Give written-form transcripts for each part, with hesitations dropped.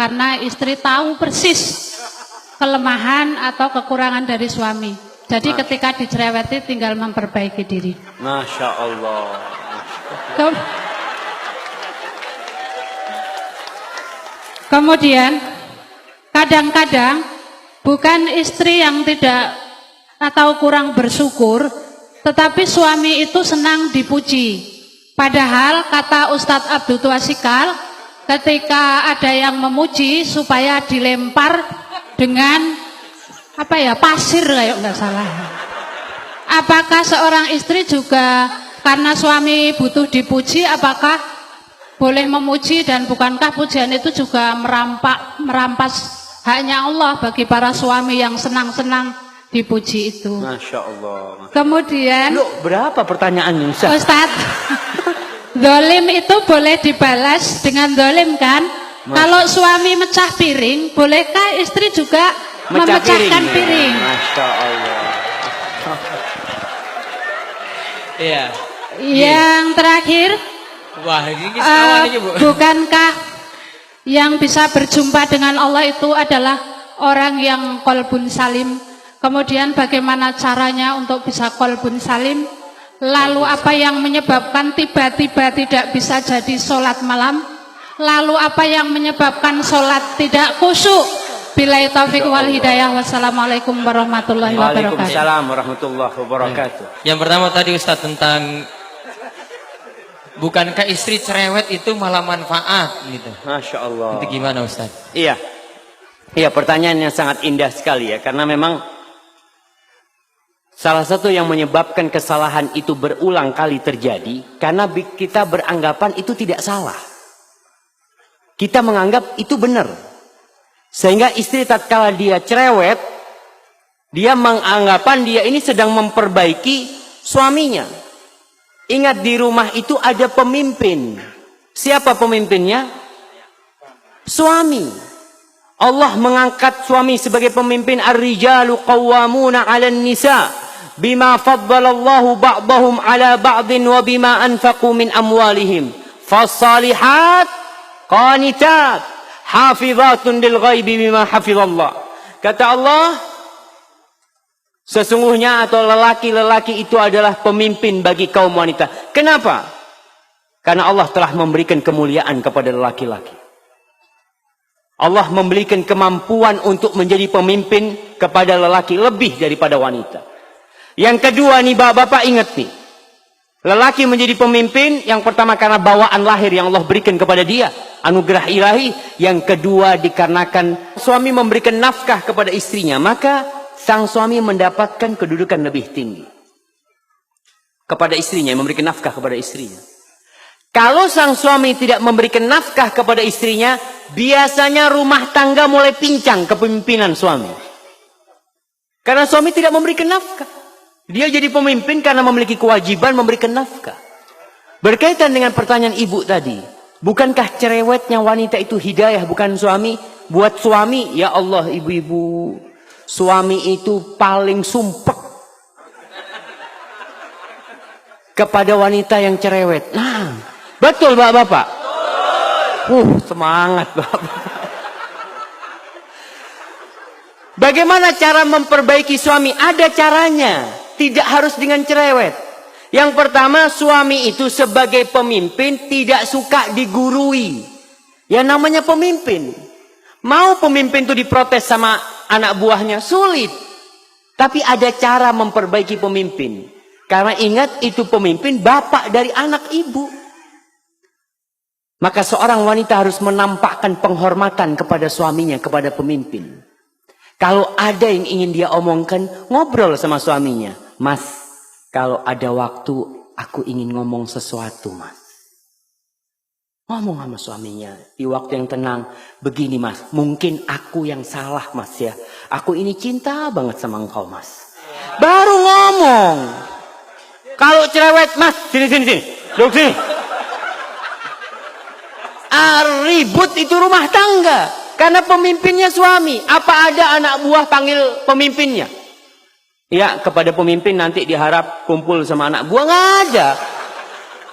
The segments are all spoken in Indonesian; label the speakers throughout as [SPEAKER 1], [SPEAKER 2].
[SPEAKER 1] karena istri tahu persis kelemahan atau kekurangan dari suami. Jadi ketika dicereweti tinggal memperbaiki diri.
[SPEAKER 2] Masya Allah.
[SPEAKER 1] Kemudian kadang-kadang bukan istri yang tidak atau kurang bersyukur, tetapi suami itu senang dipuji. Padahal kata Ustadz Abdul Tuasikal, ketika ada yang memuji supaya dilempar dengan pasir kayak nggak salah. Apakah seorang istri juga karena suami butuh dipuji, apakah boleh memuji, dan bukankah pujian itu juga merampas haknya Allah bagi para suami yang senang-senang dipuji itu?
[SPEAKER 2] Masya Allah.
[SPEAKER 1] Kemudian
[SPEAKER 2] berapa pertanyaannya
[SPEAKER 1] Ustaz? Dolim itu boleh dibalas dengan dolim kan? Kalau suami mecah piring, bolehkah istri juga memecahkan piring?
[SPEAKER 2] Masya Allah.
[SPEAKER 3] Iya.
[SPEAKER 1] Yang terakhir,
[SPEAKER 3] Wah, ini kawan ini, Bu.
[SPEAKER 1] bukankah yang bisa berjumpa dengan Allah itu adalah orang yang qalbun salim? Kemudian bagaimana caranya untuk bisa qalbun salim? Lalu apa yang menyebabkan tiba-tiba tidak bisa jadi sholat malam? Lalu apa yang menyebabkan sholat tidak khusyuk? Billahi taufiq wal hidayah. Wassalamualaikum warahmatullahi wabarakatuh.
[SPEAKER 2] Waalaikumsalam warahmatullahi wabarakatuh.
[SPEAKER 3] Yang pertama tadi Ustadz tentang bukankah istri cerewet itu malah manfaat gitu.
[SPEAKER 2] Masya Allah.
[SPEAKER 3] Itu gimana Ustadz?
[SPEAKER 2] Iya. Iya, pertanyaan yang sangat indah sekali ya. Karena memang salah satu yang menyebabkan kesalahan itu berulang kali terjadi karena kita beranggapan itu tidak salah. Kita menganggap itu benar. Sehingga istri tatkala dia cerewet, dia menganggapan dia ini sedang memperbaiki suaminya. Ingat, di rumah itu ada pemimpin. Siapa pemimpinnya? Suami. Allah mengangkat suami sebagai pemimpin. Ar-rijalu qawwamuna 'alan nisa bima faddalallahu ba'dahum 'ala ba'din wa bima anfaqu min amwalihim. Fas-salihat qanitat hafizatun lil ghaibi bima hafizallah. Kata Allah, sesungguhnya atau lelaki-lelaki itu adalah pemimpin bagi kaum wanita. Kenapa? Karena Allah telah memberikan kemuliaan kepada lelaki-laki. Allah memberikan kemampuan untuk menjadi pemimpin kepada lelaki lebih daripada wanita. Yang kedua nih bapak-bapak, ingat nih. Lelaki menjadi pemimpin yang pertama karena bawaan lahir yang Allah berikan kepada dia, anugerah ilahi. Yang kedua dikarenakan suami memberikan nafkah kepada istrinya, maka sang suami mendapatkan kedudukan lebih tinggi kepada istrinya, memberikan nafkah kepada istrinya. Kalau sang suami tidak memberikan nafkah kepada istrinya, biasanya rumah tangga mulai pincang kepemimpinan suami. Karena suami tidak memberikan nafkah. Dia jadi pemimpin karena memiliki kewajiban memberikan nafkah. Berkaitan dengan pertanyaan ibu tadi, bukankah cerewetnya wanita itu hidayah bukan suami? Buat suami, ya Allah ibu-ibu, suami itu paling sumpek kepada wanita yang cerewet. Nah, betul bapak-bapak? Semangat bapak. Bagaimana cara memperbaiki suami? Ada caranya. Tidak harus dengan cerewet. Yang pertama, suami itu sebagai pemimpin tidak suka digurui. Ya namanya pemimpin. Mau pemimpin itu diprotes sama anak buahnya, sulit. Tapi ada cara memperbaiki pemimpin. Karena ingat, itu pemimpin bapak dari anak ibu. Maka seorang wanita harus menampakkan penghormatan kepada suaminya, kepada pemimpin. Kalau ada yang ingin dia omongkan, ngobrol sama suaminya. Mas, kalau ada waktu, aku ingin ngomong sesuatu, mas. Ngomong sama suaminya di waktu yang tenang. Begini, mas, mungkin aku yang salah, mas ya. Aku ini cinta banget sama engkau, mas. Baru ngomong. Kalau cerewet, mas, sini. Duduk sini. Ribut itu rumah tangga. Karena pemimpinnya suami. Apa ada anak buah panggil pemimpinnya? Ya, kepada pemimpin nanti diharap kumpul sama anak buah. Nggak ada.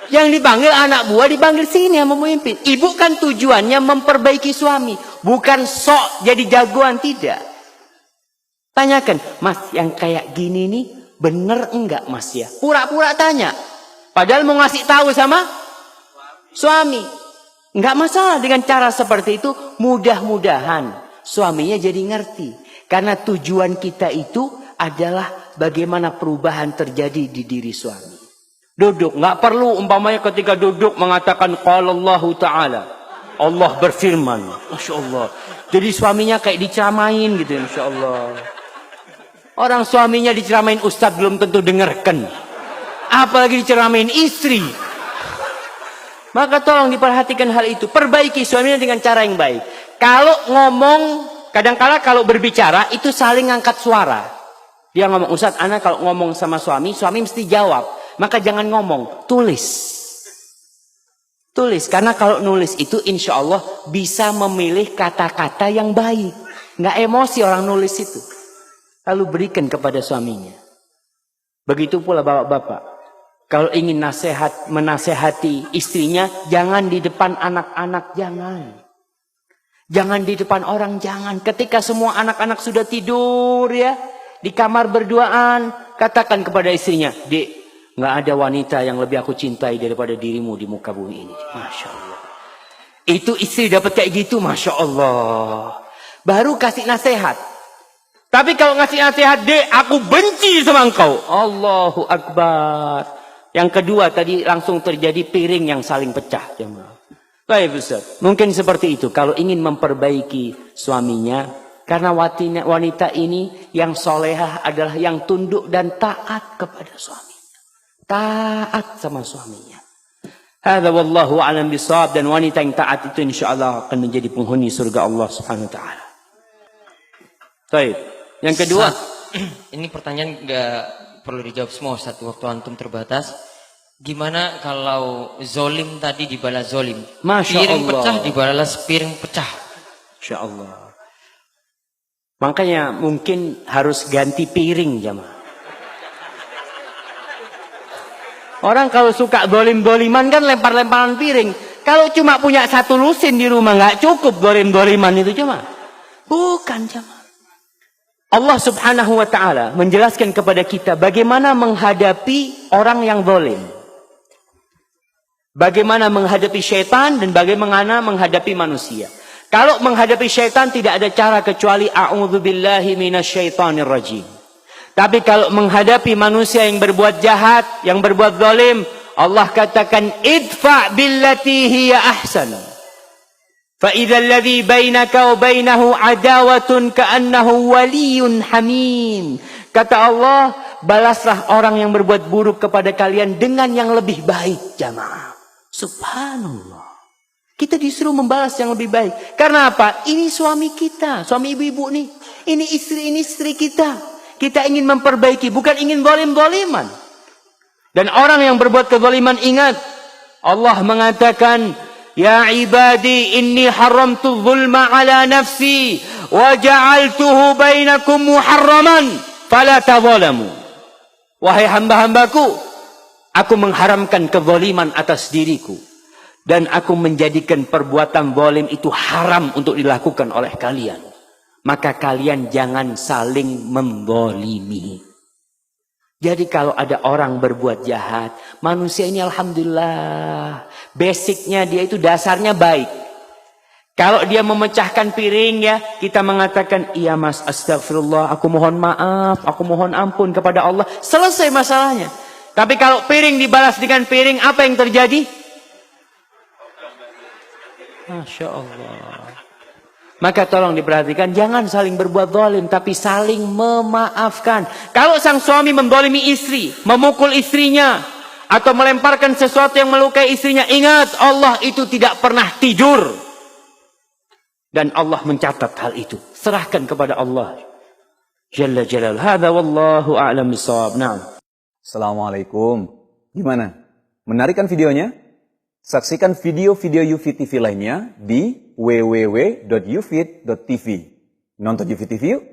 [SPEAKER 2] Yang dipanggil anak buah dipanggil sini sama pemimpin. Ibu kan tujuannya memperbaiki suami, bukan sok jadi jagoan, tidak. Tanyakan, Mas yang kayak gini nih bener enggak Mas ya? Pura-pura tanya. Padahal mau ngasih tahu sama suami. Enggak masalah dengan cara seperti itu. Mudah-mudahan suaminya jadi ngerti. Karena tujuan kita itu adalah bagaimana perubahan terjadi di diri suami. Duduk, nggak perlu umpamanya ketika duduk mengatakan qala Allah Ta'ala. Allah berfirman. Masya Allah. Jadi suaminya kayak diceramain gitu, Masya Allah. Orang suaminya diceramain ustadz belum tentu dengarkan. Apalagi diceramain istri. Maka tolong diperhatikan hal itu. Perbaiki suaminya dengan cara yang baik. Kalau ngomong, kadang-kala kalau berbicara itu saling angkat suara. Dia ngomong, Ustadz, anak kalau ngomong sama suami, suami mesti jawab. Maka jangan ngomong, tulis. Tulis, karena kalau nulis itu insya Allah bisa memilih kata-kata yang baik. Nggak emosi orang nulis itu. Lalu berikan kepada suaminya. Begitu pula bapak-bapak. Kalau ingin menasehati istrinya, jangan di depan anak-anak, jangan. Jangan di depan orang, jangan. Ketika semua anak-anak sudah tidur ya, di kamar berduaan, katakan kepada istrinya, Dek, nggak ada wanita yang lebih aku cintai daripada dirimu di muka bumi ini. Masya Allah. Itu istri dapat kayak gitu, Masya Allah. Baru kasih nasihat. Tapi kalau ngasih nasihat, Dek, aku benci sama engkau. Allahu Akbar. Yang kedua tadi langsung terjadi piring yang saling pecah. Baik Ustaz. Mungkin seperti itu. Kalau ingin memperbaiki suaminya. Karena wanita ini yang solehah adalah yang tunduk dan taat kepada suaminya. Taat sama suaminya. Hadza wallahu a'lam bishawab. Dan wanita yang taat itu insyaAllah akan menjadi penghuni surga Allah subhanahu wa ta'ala. Baik. Yang kedua.
[SPEAKER 3] Ini pertanyaan nggak perlu dijawab semua, satu waktu antum terbatas. Gimana kalau zolim tadi dibalas zolim?
[SPEAKER 2] Masya
[SPEAKER 3] piring
[SPEAKER 2] Allah.
[SPEAKER 3] pecah dibalas piring pecah.
[SPEAKER 2] Masya Allah. Makanya mungkin harus ganti piring jamaah. Orang kalau suka dolim-doliman kan lempar-lemparan piring. Kalau cuma punya satu lusin di rumah nggak cukup dolim-doliman itu jamaah. Bukan jamaah. Allah subhanahu wa ta'ala menjelaskan kepada kita bagaimana menghadapi orang yang zalim. Bagaimana menghadapi syaitan dan bagaimana menghadapi manusia. Kalau menghadapi syaitan tidak ada cara kecuali a'udzubillahi minasyaitonir rajim. Tapi kalau menghadapi manusia yang berbuat jahat, yang berbuat zalim, Allah katakan idfa billati hiya ahsan. فَإِذَا الَّذِي بَيْنَكَ وَبَيْنَهُ عَدَاوَةٌ كَأَنَّهُ وَلِيٌّ حَمِيمٌ. Kata Allah, balaslah orang yang berbuat buruk kepada kalian dengan yang lebih baik, jamaah. Subhanallah. Kita disuruh membalas yang lebih baik. Karena apa? Ini suami kita, suami ibu-ibu nih. Ini istri kita. Kita ingin memperbaiki, bukan ingin zalim-zaliman. Dan orang yang berbuat kezaliman, ingat, Allah mengatakan, Ya ibadi inni haramtu zulma ala nafsi wa ja'altuhu bainakum muharraman fala tadzalamu. Wahai hamba-hambaku, aku mengharamkan kezaliman atas diriku dan aku menjadikan perbuatan zalim itu haram untuk dilakukan oleh kalian. Maka kalian jangan saling menzalimi. Jadi kalau ada orang berbuat jahat, manusia ini alhamdulillah, basicnya dia itu dasarnya baik. Kalau dia memecahkan piring ya, kita mengatakan, iya mas, astagfirullah, aku mohon maaf, aku mohon ampun kepada Allah. Selesai masalahnya. Tapi kalau piring dibalas dengan piring, apa yang terjadi? Masya Allah. Maka tolong diperhatikan, jangan saling berbuat zalim, tapi saling memaafkan. Kalau sang suami mendolimi istri, memukul istrinya, atau melemparkan sesuatu yang melukai istrinya, ingat, Allah itu tidak pernah tidur. Dan Allah mencatat hal itu. Serahkan kepada Allah. Jalla jalal. Hadza wallahu a'lam bishawab. Naam.
[SPEAKER 4] Assalamualaikum. Gimana? Menarik kan videonya? Saksikan video-video UFIT TV lainnya di www.ufit.tv. Nonton UFIT TV yuk!